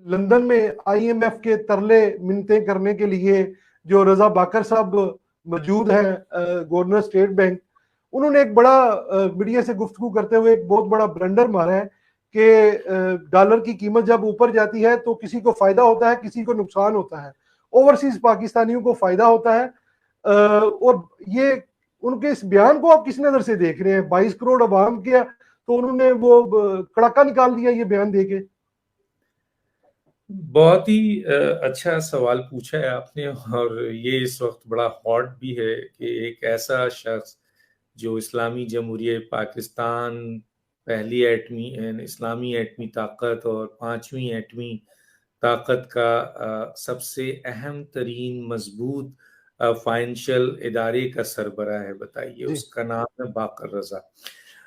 London में IMF के तरले मिन्नतें करने के लिए जो रजा बाकर साहब मौजूद हैं, गवर्नर स्टेट बैंक, उन्होंने एक बड़ा मीडिया से गुफ्तगू करते हुए एक बहुत बड़ा ब्लंडर मारा है कि डॉलर की कीमत जब ऊपर जाती है तो किसी को फायदा होता है, किसी को नुकसान होता है। ओवरसीज पाकिस्तानियों को फायदा होता है। और ये उनके इस बयान को आप किस नजर से देख रहे हैं? 22 करोड़ अवाम किया तो उन्होंने वो कड़ाका निकाल दिया ये बयान देके। बहुत ही अच्छा सवाल पूछा है आपने, और ये इस वक्त बड़ा हॉट भी है कि एक ऐसा शख्स जो इस्लामी जमहूरिया पाकिस्तान, पहली एटमी इस्लामी एटमी ताकत और पांचवी एटमी ताकत का सबसे अहम तरीन मजबूत फाइनेंशियल इदारे का सरबराह है, बताइए। जी उसका नाम है बाकर रजा।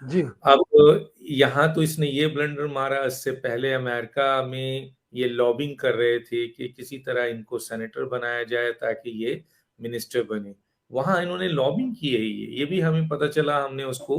जी अब यहाँ तो इसने ये ब्लंडर मारा, इससे पहले अमेरिका में ये लॉबिंग कर रहे थे कि किसी तरह इनको सेनेटर बनाया जाए ताकि ये मिनिस्टर बने। वहां इन्होंने लॉबिंग की है, ये भी हमें पता चला, हमने उसको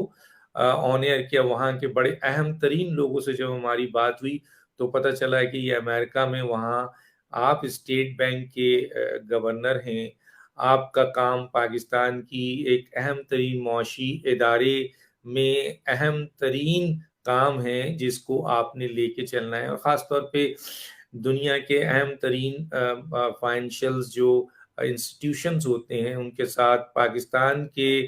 ऑन एयर किया। वहां के बड़े अहम तरीन लोगों से जब हमारी बात हुई तो पता चला कि ये अमेरिका में, वहाँ आप स्टेट बैंक के गवर्नर हैं, आपका काम पाकिस्तान की एक अहम तरीन मौशी इदारे में अहम तरीन काम है जिसको आपने लेके चलना है, और ख़ास तौर पे दुनिया के अहम तरीन फाइनेंशियल जो इंस्टीट्यूशंस होते हैं उनके साथ पाकिस्तान के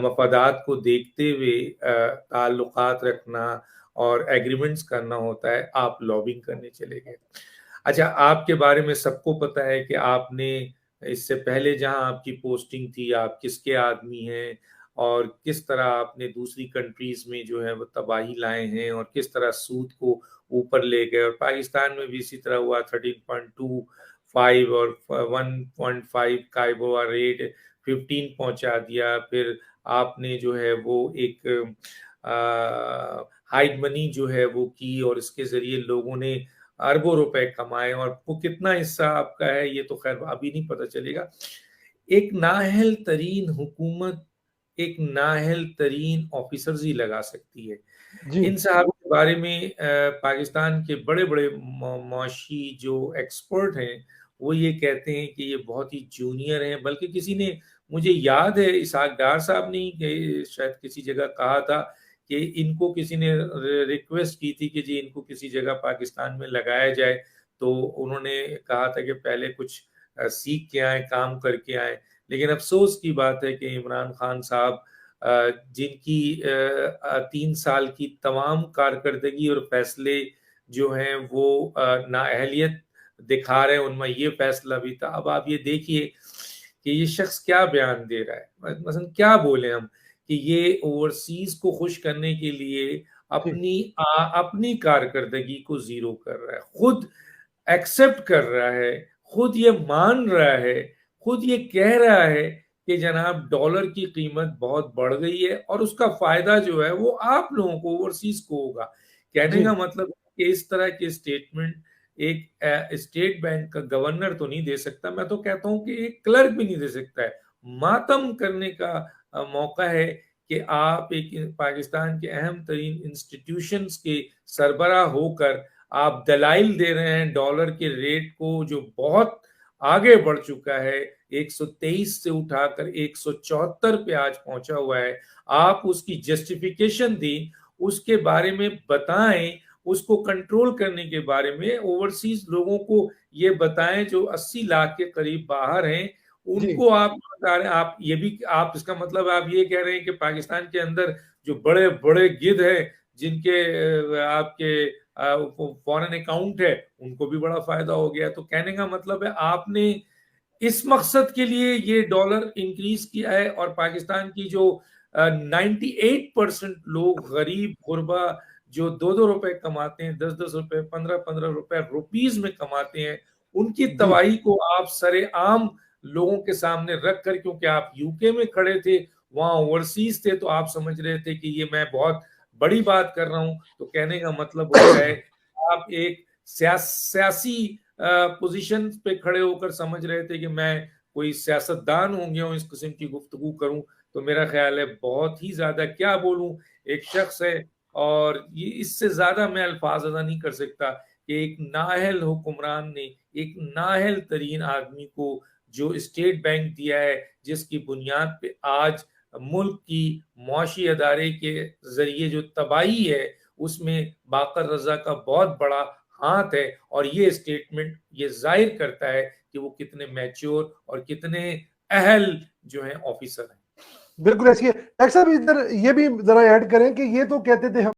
मफादात को देखते हुए ताल्लुकात रखना और एग्रीमेंट्स करना होता है। आप लॉबिंग करने चले गए। अच्छा, आपके बारे में सबको पता है कि आपने इससे पहले जहां आपकी पोस्टिंग थी, आप किसके आदमी हैं और किस तरह आपने दूसरी कंट्रीज में जो है वो तबाही लाए हैं और किस तरह सूद को ऊपर ले गए। और पाकिस्तान में भी इसी तरह हुआ, 13.25 और 1.5 का वो रेट 15 पहुंचा दिया। फिर आपने जो है वो एक हाइड मनी जो है वो की और इसके जरिए लोगों ने अरबों रुपए कमाए, और वो कितना हिस्सा आपका है ये तो खैर अभी नहीं पता चलेगा। एक नाअहल तरीन हुकूमत एक नाअहल तरीन ऑफिसर्स ही लगा सकती है। जी इन साहब के बारे में पाकिस्तान के बड़े बड़े मौशी जो एक्सपर्ट हैं वो ये कहते हैं कि ये बहुत ही जूनियर हैं। बल्कि किसी ने, मुझे याद है इसहाक डार साहब ने शायद किसी जगह कहा था कि इनको किसी ने रिक्वेस्ट की थी कि जी इनको किसी जगह पाकिस्तान में लगाया जाए, तो उन्होंने कहा था कि पहले कुछ सीख के आए, काम करके आए। लेकिन अफसोस की बात है कि इमरान खान साहब, जिनकी 3 साल की तमाम कारकर्दगी और फैसले जो हैं वो नाअहलियत दिखा रहे हैं, उनमें ये फैसला भी था। अब आप ये देखिए कि ये शख्स क्या बयान दे रहा है, मसलन क्या बोले हम, कि ये ओवरसीज को खुश करने के लिए जी अपनी कारकर्दगी को जीरो कर रहा है, खुद एक्सेप्ट कर रहा है, खुद ये मान रहा है, खुद ये कह रहा है कि जनाब डॉलर की कीमत बहुत बढ़ गई है और उसका फायदा जो है वो आप लोगों को, ओवरसीज को होगा। कहने जी का मतलब है कि इस तरह के स्टेटमेंट एक स्टेट बैंक का गवर्नर तो नहीं दे सकता, मैं तो कहता हूं कि एक क्लर्क भी नहीं दे सकता है। मातम करने का मौका है कि आप एक पाकिस्तान के अहम तरीन इंस्टीट्यूशंस के सरबराह होकर आप दलाइल दे रहे हैं डॉलर के रेट को, जो बहुत आगे बढ़ चुका है, 123 से उठाकर 174 पे आज पहुंचा हुआ है। आप उसकी जस्टिफिकेशन दें, उसके बारे में बताएं, उसको कंट्रोल करने के बारे में ओवरसीज लोगों को ये बताएं जो 80 लाख के करीब बाहर हैं, जी उनको आप बता रहे हैं। आप ये भी, आप इसका मतलब आप ये कह रहे हैं कि पाकिस्तान के अंदर जो बड़े बड़े गिद्ध हैं जिनके आपके फॉरेन अकाउंट है, उनको भी बड़ा फायदा हो गया। तो कहने का मतलब है आपने इस मकसद के लिए ये डॉलर इंक्रीज किया है, और पाकिस्तान की जो 98% लोग गरीब गुरबा जो 2-2 रुपए कमाते हैं, 10-10 रुपए, 15-15 रुपए रुपीज में कमाते हैं, उनकी जी तबाही को आप सरेआम लोगों के सामने रख कर, क्योंकि आप यूके में खड़े थे, वहां ओवरसीज थे, तो आप समझ रहे थे कि ये मैं बहुत बड़ी बात कर रहा हूं। तो कहने का मतलब होता है आप एक सियासी पोजीशन पे खड़े होकर समझ रहे थे कि मैं कोई सियासतदान हो गया हूं, इस किस्म की गुफ्तगू करूं। तो मेरा ख्याल है बहुत ही ज्यादा क्या बोलूं, एक शख्स है, और ये इससे ज्यादा मैं अल्फाज अदा नहीं कर सकता कि एक नाअहल हुक्मरान ने एक नाअहल तरीन आदमी को जो स्टेट बैंक दिया है, जिसकी बुनियाद पे आज मुल्क की मुआशी अदारे के जरिए जो तबाही है उसमें बाकर रजा का बहुत बड़ा हाथ है। और ये स्टेटमेंट ये जाहिर करता है कि वो कितने मैच्योर और कितने अहल जो है ऑफिसर हैं। बिल्कुल ऐसी है। डॉक्टर साहब इधर ये भी जरा ऐड करें कि ये तो कहते थे हम